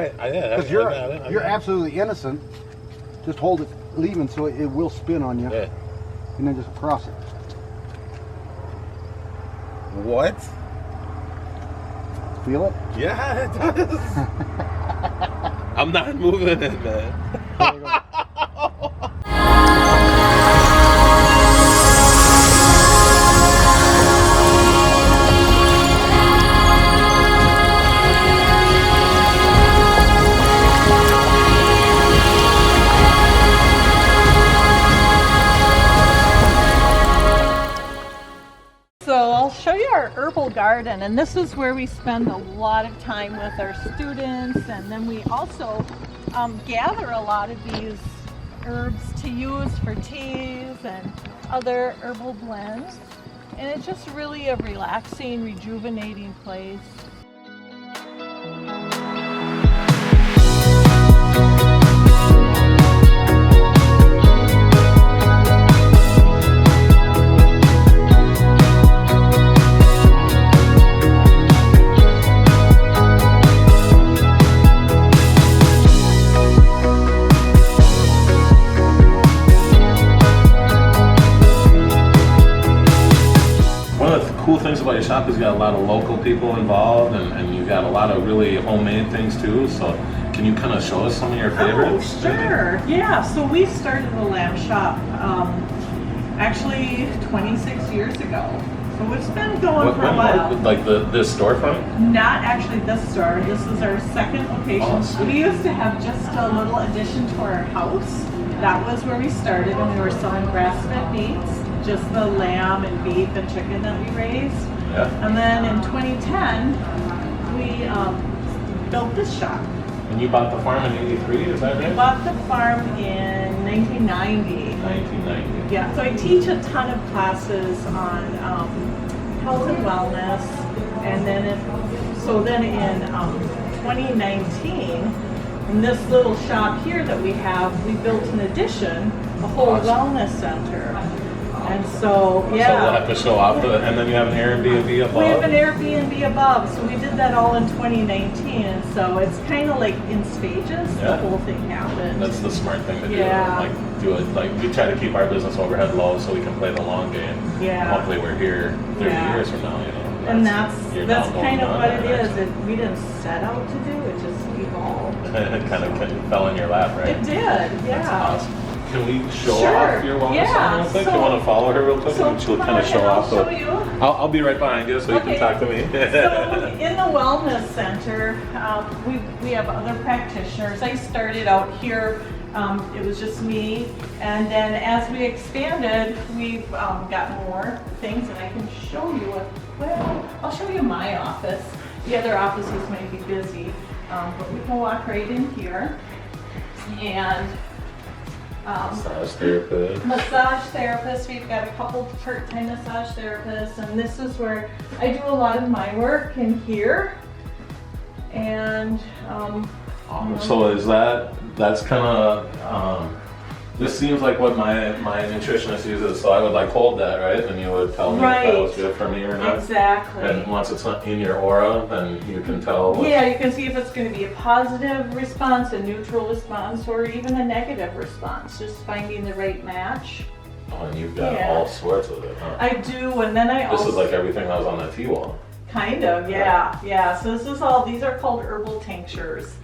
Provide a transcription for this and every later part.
right. Yeah. Because you're absolutely innocent. Just hold it leaving so it will spin on you. Yeah. And then just across it. What? Feel it? Yeah, it does. I'm not moving it, man. There you go. So I'll show you our herbal garden, and this is where we spend a lot of time with our students, and then we also gather a lot of these herbs to use for teas and other herbal blends, and it's just really a relaxing, rejuvenating place. Cool things about your shop is you got a lot of local people involved, and you got a lot of really homemade things too. So can you kind of show us some of your favorites? Oh, sure. Yeah, so we started the lamp shop actually 26 years ago. So it's been going for a while. Like this storefront? Not actually this store. This is our second location. Oh, we used to have just a little addition to our house. That was where we started, and we were selling grass-fed meats. Just the lamb and beef and chicken that we raised. Yeah. And then in 2010, we built this shop. And you bought the farm in '83, is that right? We bought the farm in 1990. 1990. Yeah, so I teach a ton of classes on health and wellness. And then in 2019, in this little shop here that we have, we built an addition, a whole wellness center. And so, yeah. So we'll have to show off and then you have an Airbnb above? We have an Airbnb above, so we did that all in 2019, and so it's kind of like in stages, the whole thing happened. That's the smart thing to do. Yeah. Like, do it, like, we try to keep our business overhead low so we can play the long game. Yeah. Hopefully we're here 30 years from now, you know. And that's kind of what it is. We didn't set out to do, it just evolved. It kind of fell in your lap, right? It did, yeah. That's awesome. Can we show off your wellness center real quick? So, you want to follow her real quick? So and she'll kind of show off. I'll show you. I'll be right behind you so you can talk to me. So in the wellness center, we have other practitioners. I started out here, it was just me, and then as we expanded, we've got more things, and I can show you I'll show you my office. The other offices might be busy, but we can walk right in here. And massage therapist. We've got a couple part-time massage therapists, and this is where I do a lot of my work in here. And so is that's kind of this seems like what my nutritionist uses, so I would like hold that, right? And you would tell me if that was good for me or not. Exactly. And once it's in your aura, then you can tell. Yeah, you can see if it's going to be a positive response, a neutral response, or even a negative response. Just finding the right match. Oh, and you've got all sorts of it, huh? I do, and then This is like everything that was on that tea wall. Kind of, yeah. So this is these are called herbal tinctures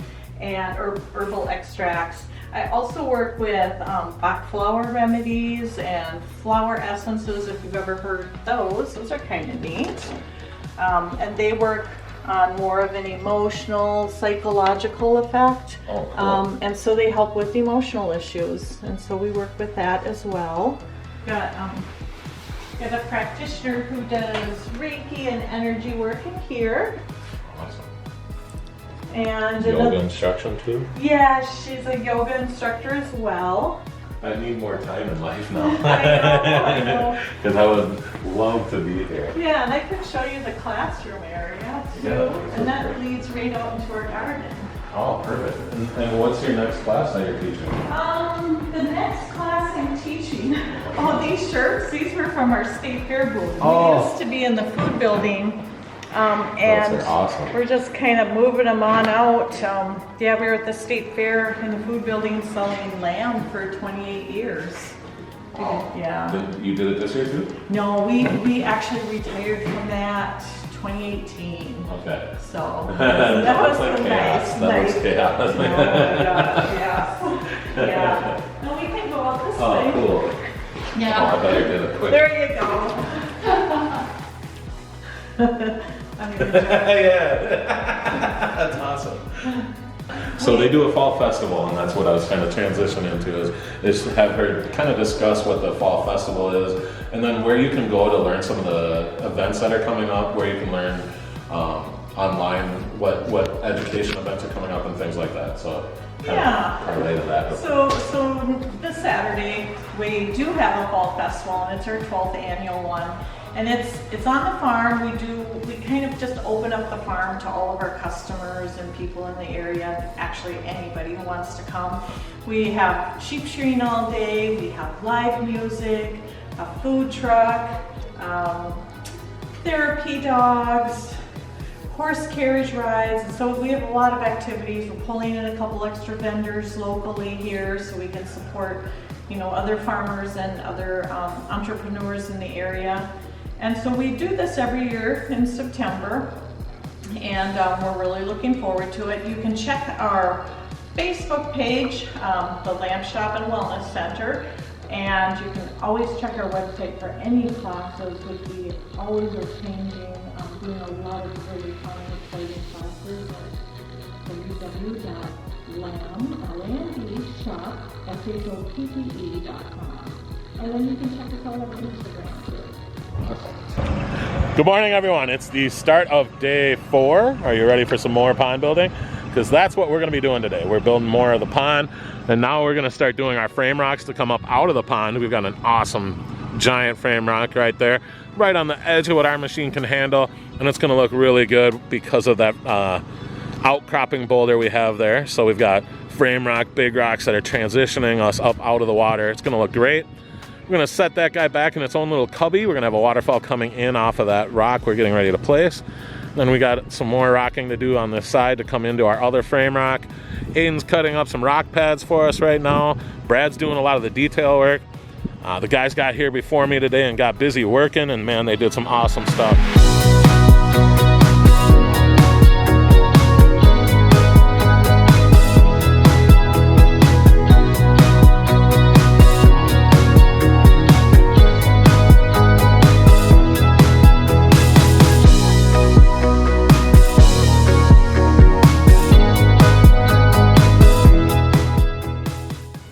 and herbal extracts. I also work with Bach flower remedies and flower essences, if you've ever heard those. Those are kind of neat. And they work on more of an emotional, psychological effect. Oh, cool. And so they help with emotional issues. And so we work with that as well. Got a practitioner who does Reiki and energy work in here. Awesome. And yoga instruction too? Yeah, she's a yoga instructor as well. I need more time in life now. I know. Because I would love to be here. Yeah, and I can show you the classroom area too. Yeah, and that leads right out into our garden. Oh, perfect. And what's your next class that you're teaching? The next class I'm teaching, these shirts, these were from our state fair booth. Oh. We used to be in the food building And Those are awesome. we're just kind of moving them on out. Yeah, we were at the state fair in the food building selling lamb for 28 years. Yeah. You did it this year too? No, we actually retired from that 2018. Okay. So that was like so chaos. nice. That was chaos. Oh my God, yeah. Yeah. No, we can go out this way. Oh, cool. Yeah. Oh, I better get it quick. There you go. I'm gonna do it. Yeah. That's awesome. So they do a fall festival, and that's what I was kind of transitioning into is have her kind of discuss what the fall festival is, and then where you can go to learn some of the events that are coming up, where you can learn online what education events are coming up and things like that. So kind of parlay to that. So this Saturday we do have a fall festival, and it's our 12th annual one. And it's on the farm. We kind of just open up the farm to all of our customers and people in the area, actually anybody who wants to come. We have sheep shearing all day, we have live music, a food truck, therapy dogs, horse carriage rides. And so we have a lot of activities. We're pulling in a couple extra vendors locally here so we can support, other farmers and other entrepreneurs in the area. And so we do this every year in September, and we're really looking forward to it. You can check our Facebook page, the Lamb Shop and Wellness Center, and you can always check our website for any classes, which we always are changing, doing a lot of really fun and exciting classes www.lamb.shoppe.com. And then you can check us out on Instagram too. Good morning, everyone. It's the start of day 4. Are you ready for some more pond building? Because that's what we're going to be doing today. We're building more of the pond, and now we're going to start doing our frame rocks to come up out of the pond. We've got an awesome giant frame rock right there, right on the edge of what our machine can handle, and it's going to look really good because of that outcropping boulder we have there. So we've got frame rock, big rocks that are transitioning us up out of the water. It's going to look great. We're going to set that guy back in its own little cubby. We're going to have a waterfall coming in off of that rock we're getting ready to place. Then we got some more rocking to do on this side to come into our other frame rock. Aiden's cutting up some rock pads for us right now. Brad's doing a lot of the detail work. The guys got here before me today and got busy working, and man, they did some awesome stuff.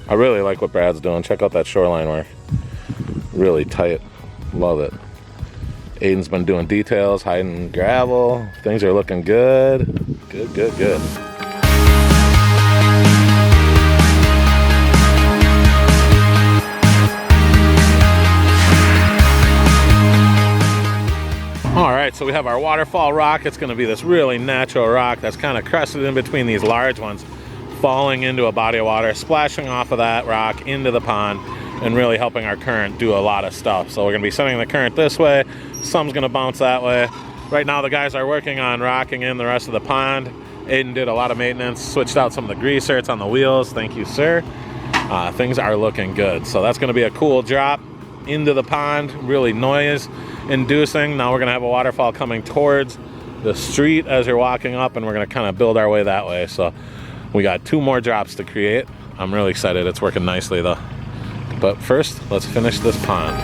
I really like what Brad's doing. Check out that shoreline work. Really tight. Love it. Aiden's been doing details, hiding gravel. Things are looking good. Good, good, good. All right, so we have our waterfall rock. It's going to be this really natural rock that's kind of crested in between these large ones, falling into a body of water, splashing off of that rock into the pond, and really helping our current do a lot of stuff. So we're going to be sending the current this way. Some's going to bounce that way. Right now the guys are working on rocking in the rest of the pond. Aiden did a lot of maintenance, switched out some of the greasers on the wheels. Thank you, sir. Things are looking good. So that's going to be a cool drop into the pond, really noise inducing. Now we're going to have a waterfall coming towards the street as you're walking up, and we're going to kind of build our way that way. So we got 2 more drops to create. I'm really excited. It's working nicely though. But first, let's finish this pond.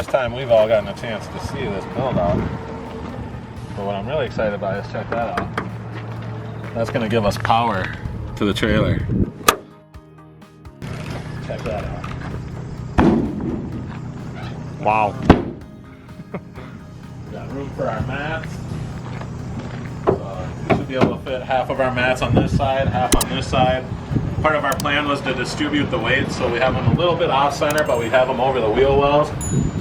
Time we've all gotten a chance to see this build out. But what I'm really excited about is check that out. That's going to give us power to the trailer. Check that out. Wow. Got room for our mats. We should be able to fit half of our mats on this side, half on this side. Part of our plan was to distribute the weights, so we have them a little bit off center, but we have them over the wheel wells.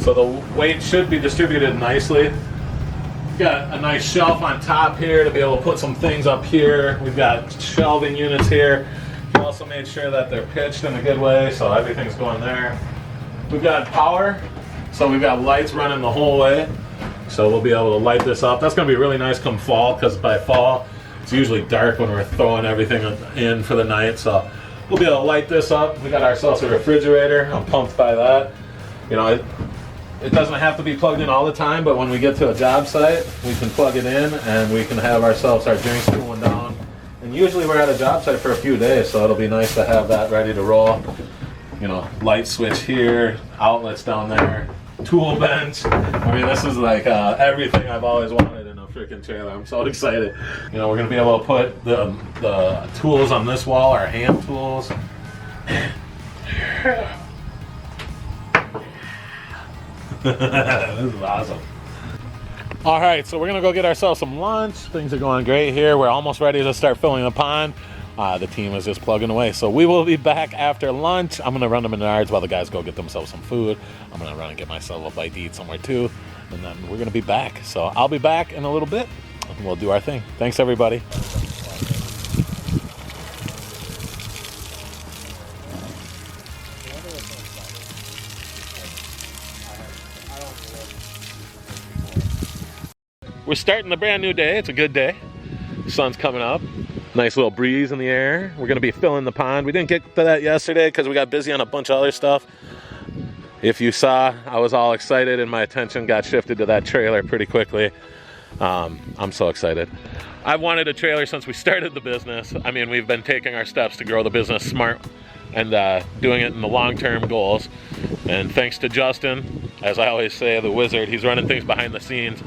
So the weight should be distributed nicely. We've got a nice shelf on top here to be able to put some things up here. We've got shelving units here. We also made sure that they're pitched in a good way, so everything's going there. We've got power, so we've got lights running the whole way. So we'll be able to light this up. That's gonna be really nice come fall, because by fall, it's usually dark when we're throwing everything in for the night. So we'll be able to light this up. We got ourselves a refrigerator. I'm pumped by that. You know, it doesn't have to be plugged in all the time, but when we get to a job site, we can plug it in and we can have ourselves our drinks cooling down. And usually we're at a job site for a few days, so it'll be nice to have that ready to roll. You know, light switch here, outlets down there, tool bench. I mean, this is like everything I've always wanted in a freaking trailer. I'm so excited. You know, we're gonna be able to put the tools on this wall, our hand tools. This is awesome. All right, so we're gonna go get ourselves some lunch. Things are going great here. We're almost ready to start filling the pond. The team is just plugging away. So we will be back after lunch. I'm gonna run to Menards while the guys go get themselves some food. I'm gonna run and get myself a bite to eat somewhere too. And then we're gonna be back. So I'll be back in a little bit and we'll do our thing. Thanks everybody. We're starting a brand new day. It's a good day. The sun's coming up. Nice little breeze in the air. We're gonna be filling the pond. We didn't get to that yesterday because we got busy on a bunch of other stuff. If you saw, I was all excited and my attention got shifted to that trailer pretty quickly. I'm so excited. I've wanted a trailer since we started the business. I mean, we've been taking our steps to grow the business smart and doing it in the long-term goals. And thanks to Justin, as I always say, the wizard, he's running things behind the scenes.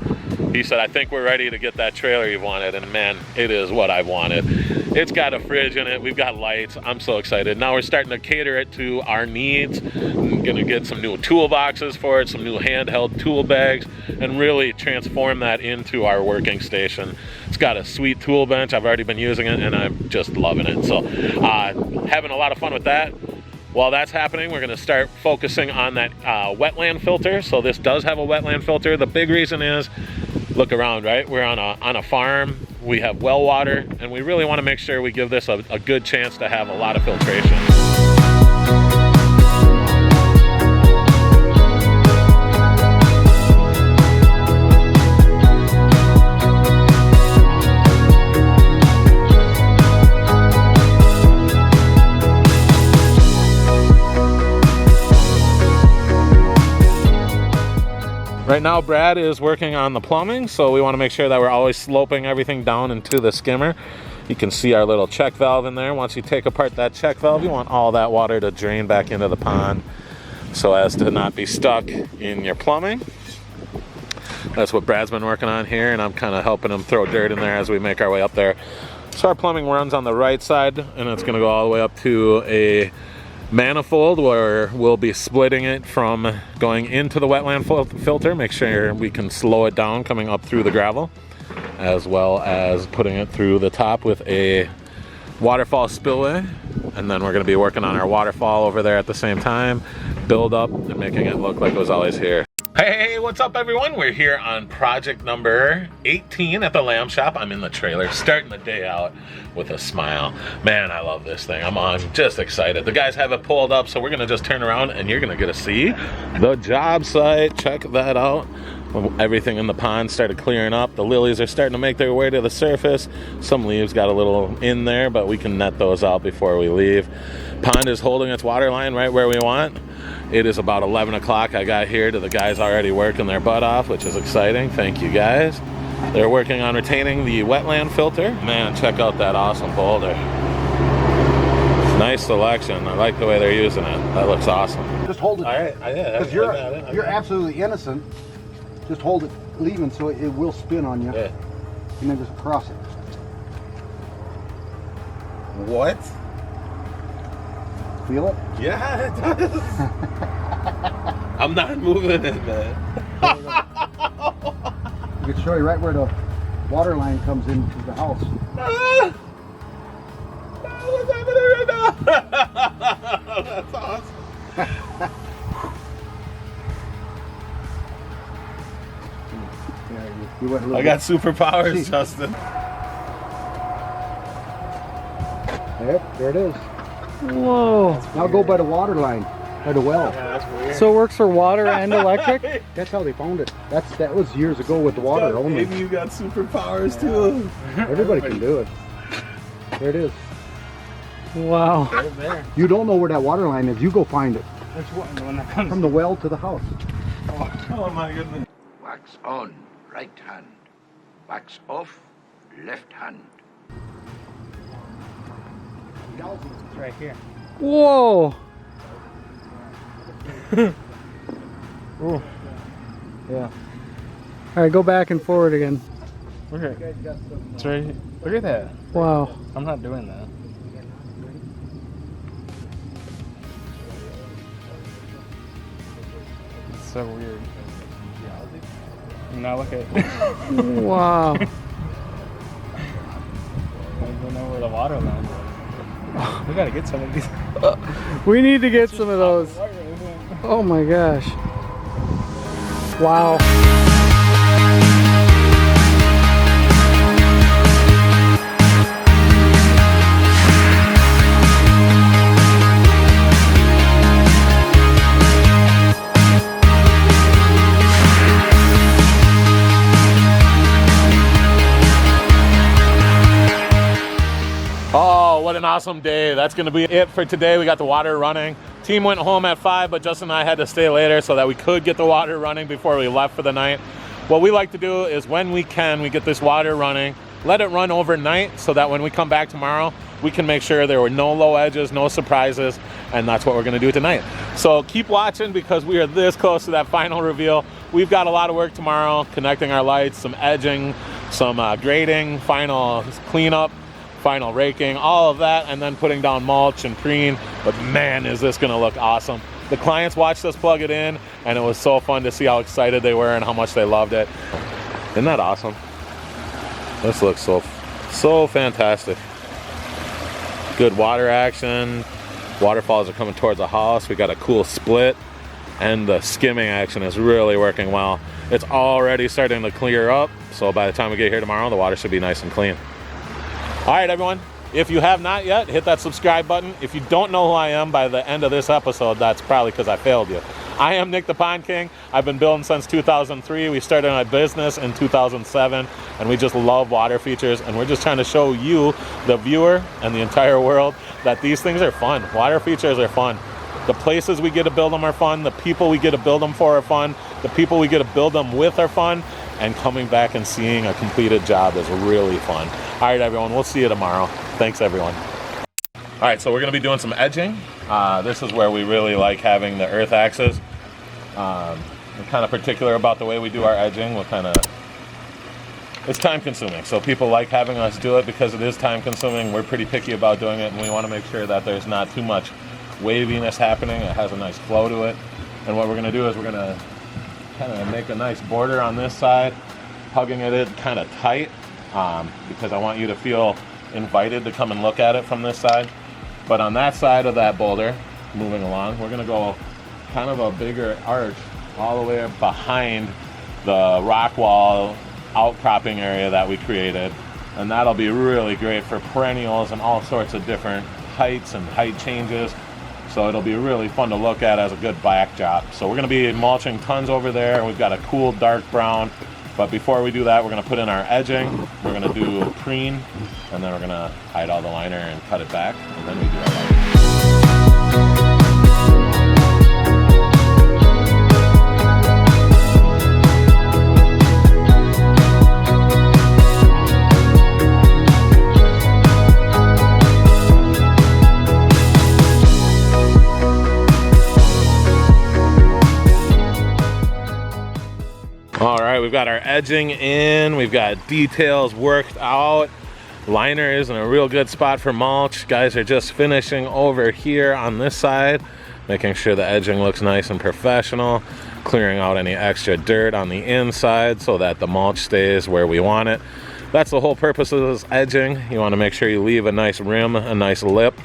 He said, I think we're ready to get that trailer you wanted, and man, it is what I wanted. It's got a fridge in it, we've got lights, I'm so excited. Now we're starting to cater it to our needs. I'm gonna get some new toolboxes for it, some new handheld tool bags, and really transform that into our working station. It's got a sweet tool bench, I've already been using it, and I'm just loving it. So, having a lot of fun with that. While that's happening, we're gonna start focusing on that wetland filter. So this does have a wetland filter. The big reason is, look around, right? We're on a farm, we have well water, and we really wanna make sure we give this a good chance to have a lot of filtration. Right now, Brad is working on the plumbing, so we want to make sure that we're always sloping everything down into the skimmer. You can see our little check valve in there. Once you take apart that check valve, you want all that water to drain back into the pond so as to not be stuck in your plumbing. That's what Brad's been working on here, and I'm kind of helping him throw dirt in there as we make our way up there. So our plumbing runs on the right side, and it's going to go all the way up to a manifold where we'll be splitting it from going into the wetland filter. Make sure we can slow it down coming up through the gravel, as well as putting it through the top with a waterfall spillway. And then we're going to be working on our waterfall over there at the same time, build up and making it look like it was always here. Hey, what's up everyone? We're here on project number 18 at the lamb shop. I'm in the trailer, starting the day out with a smile. Man, I love this thing. I'm just excited. The guys have it pulled up, so we're gonna just turn around and you're gonna get to see the job site. Check that out. Everything in the pond started clearing up. The lilies are starting to make their way to the surface. Some leaves got a little in there, but we can net those out before we leave. Pond is holding its water line right where we want. It is about 11 o'clock. I got here to the guys already working their butt off, which is exciting. Thank you guys. They're working on retaining the wetland filter. Man, check out that awesome boulder. Nice selection. I like the way they're using it. That looks awesome. Just hold it. All right, yeah. Because you're absolutely innocent. Just hold it leaving so it will spin on you. Yeah. And then just cross it. What? Feel it? Yeah, it does. I'm not moving it, man. I can show you right where the water line comes into the house. What's happening right now? That's awesome. You went a little I got superpowers, See. Justin. Yep, there it is. Whoa. Now go by the water line, by the well. That's weird. So it works for water and electric? That's how they found it. That was years ago with the water only. Maybe you got superpowers too. Everybody can do it. There it is. Wow. Right there. You don't know where that water line is. You go find it. Which one? The one that comes From the well to the house. Oh my goodness. Wax on, right hand. Wax off, left hand. It's right here. Whoa. Ooh. Yeah. All right, go back and forward again. Okay. It's right here. Look at that. Wow. I'm not doing that. It's so weird. Now look at Wow. I don't know where the water line is. We gotta get some of these. We need to get some of those. Oh my gosh. Wow. Oh, what an awesome day. That's gonna be it for today. We got the water running. Team went home at 5, but Justin and I had to stay later so that we could get the water running before we left for the night. What we like to do is when we can, we get this water running, let it run overnight so that when we come back tomorrow, we can make sure there were no low edges, no surprises, and that's what we're gonna do tonight. So keep watching because we are this close to that final reveal. We've got a lot of work tomorrow, connecting our lights, some edging, some grading, final cleanup, final raking, all of that, and then putting down mulch and preen. But man, is this gonna look awesome. The clients watched us plug it in, and it was so fun to see how excited they were and how much they loved it. Isn't that awesome? This looks so fantastic. Good water action. Waterfalls are coming towards the house. We got a cool split, and the skimming action is really working well. It's already starting to clear up, so by the time we get here tomorrow, the water should be nice and clean. All right, everyone, if you have not yet, hit that subscribe button. If you don't know who I am by the end of this episode, that's probably because I failed you. I am Nick the Pond King. I've been building since 2003. We started my business in 2007, and we just love water features, and we're just trying to show you, the viewer, and the entire world that these things are fun. Water features are fun. The places we get to build them are fun. The people we get to build them for are fun. The people we get to build them with are fun. And coming back and seeing a completed job is really fun. All right, everyone, we'll see you tomorrow. Thanks, everyone. All right, so we're gonna be doing some edging. This is where we really like having the earth axis. We're kind of particular about the way we do our edging. It's time consuming. So people like having us do it because it is time consuming. We're pretty picky about doing it, and we wanna make sure that there's not too much waviness happening. It has a nice flow to it. And what we're gonna do is we're gonna kind of make a nice border on this side, hugging it in kind of tight, because I want you to feel invited to come and look at it from this side. But on that side of that boulder, moving along, we're gonna go kind of a bigger arch all the way behind the rock wall outcropping area that we created. And that'll be really great for perennials and all sorts of different heights and height changes. So it'll be really fun to look at as a good backdrop. So we're gonna be mulching tons over there. We've got a cool dark brown. But before we do that, we're gonna put in our edging. We're gonna do a preen, and then we're gonna hide all the liner and cut it back, and then we do our lighting. All right, we've got our edging in, we've got details worked out. Liner is in a real good spot for mulch. Guys are just finishing over here on this side, making sure the edging looks nice and professional, clearing out any extra dirt on the inside so that the mulch stays where we want it. That's the whole purpose of this edging. You want to make sure you leave a nice rim, a nice lip.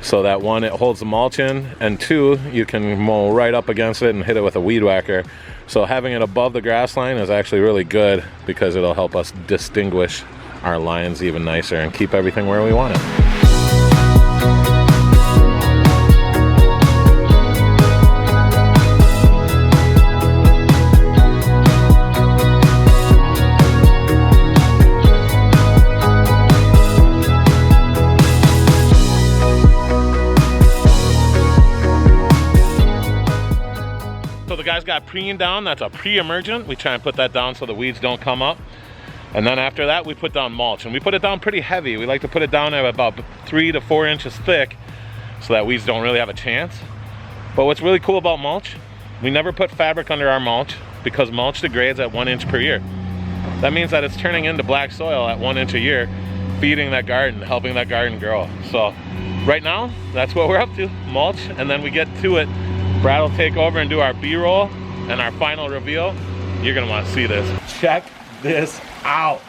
so that one, it holds the mulch in, and two, you can mow right up against it and hit it with a weed whacker. So having it above the grass line is actually really good because it'll help us distinguish our lines even nicer and keep everything where we want it. So the guys got preen down. That's a pre-emergent. We try and put that down so the weeds don't come up. And then after that, we put down mulch, and we put it down pretty heavy. We like to put it down at about 3 to 4 inches thick so that weeds don't really have a chance. But what's really cool about mulch, we never put fabric under our mulch because mulch degrades at 1 inch per year. That means that it's turning into black soil at 1 inch a year, feeding that garden, helping that garden grow. So right now, that's what we're up to, mulch, and then we get to it. Brad will take over and do our B-roll and our final reveal. You're gonna want to see this. Check this out.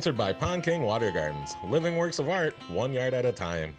Sponsored by Pond King Water Gardens. Living works of art, 1 yard at a time.